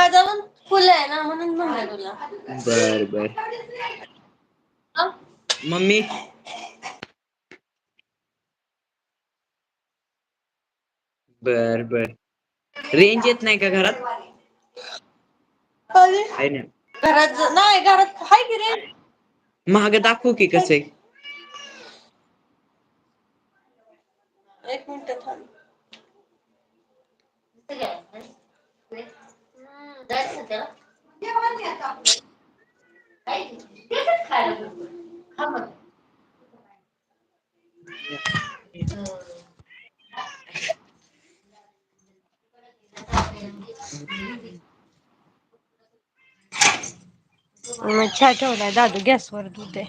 माझा पण फुल आहे ना म्हणून म्हणलं तुला. बर बर. मम्मी बर बर. रेंज येत नाही का घरात? आहे ना. घरात नाही घरात हाय की रेंज. महाग दाखवू की कसं आहे? एक मिनिट थांब. मग चहा ठेवलाय दादू गॅसवर धुतोय.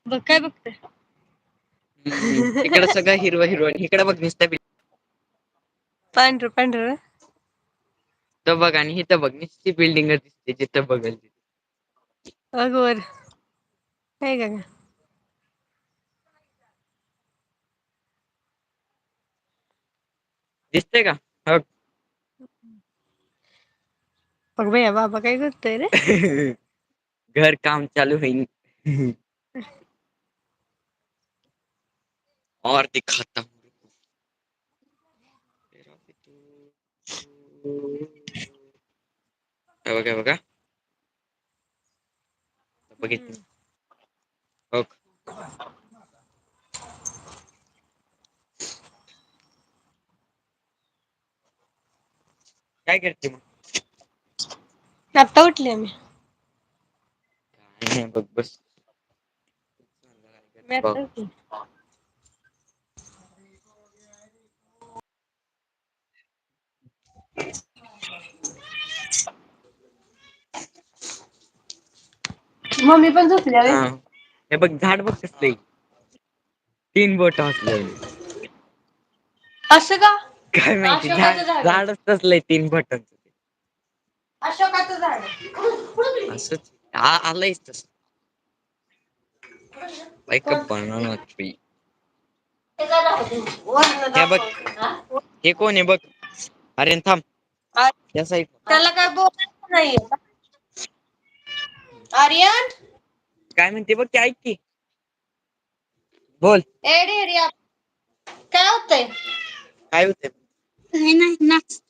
बघ काय बघतोय? तिकडं सगळं हिरवं हिरवं इकडं बघ नुसतं पांढरं पांढरं. तो बघ आणि हिथं बघ निस्ती बिल्डिंगच दिसते जिथं बघल तिथं. बघ वर आहे का? दिसतंय का? हो. बघ बया बाबा काय करतोय रे? घर काम चालू है. और दिखाता हूँ. हे बघा हे बघा. बघितलं हो. काय करते मग? आता उठले मी. नाही बघ बस. मी आता उठले. मम्मी पण झोपल्या व्हय? हा हे बघ झाड बघ कसलं आहे. 3 बोटं हॉटलेली. असं का? काय माहिती अशोकाचं झाड आहे. झाडच तसलं आहे 3 बोटांचं. अशोकाचं झाड. असंच आलंयच तसं. Like a banana tree. वरनं हे बघ दाखव. हे कोण आहे बघ. आर्यन थांब. या साईड त्याला काय बोलायचं नाहीये का? आर्यन. काय म्हणते बघ ते ऐक की. बोल. ए ढेऱ्या काय होतंय? काय होतंय? काही नाही नाच.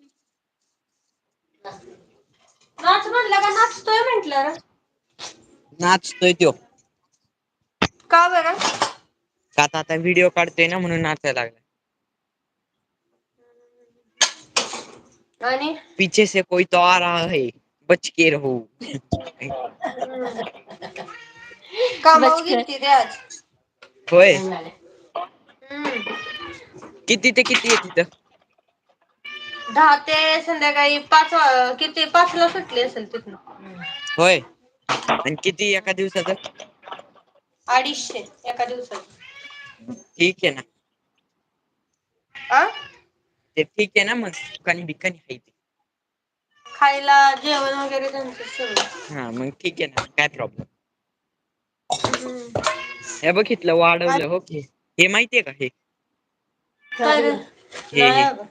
नाच म्हणलं का नाचतोय म्हंटलं. नाचतोय त्यो. का बरं? का आता व्हिडिओ काढतोय ना म्हणून नाचायला लागलाय. आणि पीछे से कोई तो आ रहा है बच के रहो. कामावर गेलती रे आज. होय हम्म. किती ते किती आहे तिथं? 10 ते संध्याकाळी 5 किती 5 ला सुटली असेल तिथनं. होय आणि किती एका दिवसाचं? 250 एका दिवसाचं. ठीक आहे ना. आं? ते ठीक आहे ना मग दुकानी बिकानी आहे ते. खायला जेवण वगैरे त्यांचंच सगळं. हा मग ठीक आहे ना काय प्रॉब्लेम. हम्म. हे बघ इथलं वाढवलं हो की हे माहितीये का हे? काय रे? हे नाही हे अगं.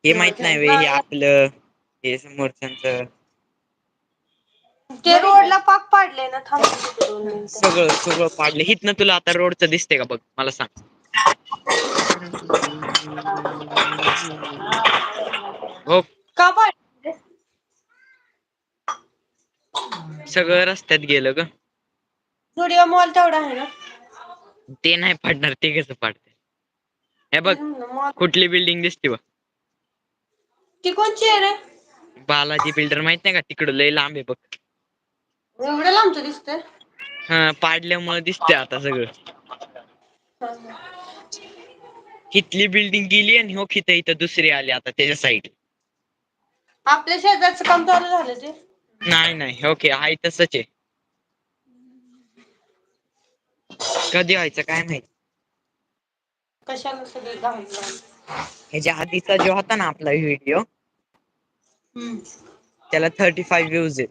हे माहित नाही व्हय हे आपलं हे समोरच्यांचं. ते रोडला पाक पाडलंय ना थांब की 2 मिनिटं. सगळं सगळं पाडलं हितनं तुला आता रोडचं दिसतंय का बघ मला सांग. हो. का पाड सगळं रस्त्यात गेलं गं. झुडिओ मॉल तेवढा आहे ना? ते नाही पाडणार ते कसं पाडतील हे बघ तेच म्हणलं मॉल कुठली बिल्डिंग दिसते बघ. ती कोणची आहे रे? बालाजी बिल्डर माहित नाही का तिकडं लय लांब आहे बघ. एवढ्या लांबचं दिसतंय? हा पाडल्यामुळे दिसतंय आता सगळं. हितली बिल्डिंग गेली आणि हो इथं दुसरी आली आता त्याच्या साईड. आपल्या शेजारचं काम चालू झालं ते? नाही नाही ओके आहे तसंच आहे. कधी व्हायचं काय माहित. कशाला सगळे घाण घाण. ह्याच्या आधीचा जो होता ना आपला व्हिडिओ हम्म. त्याला 35 व्ह्यूज आहेत.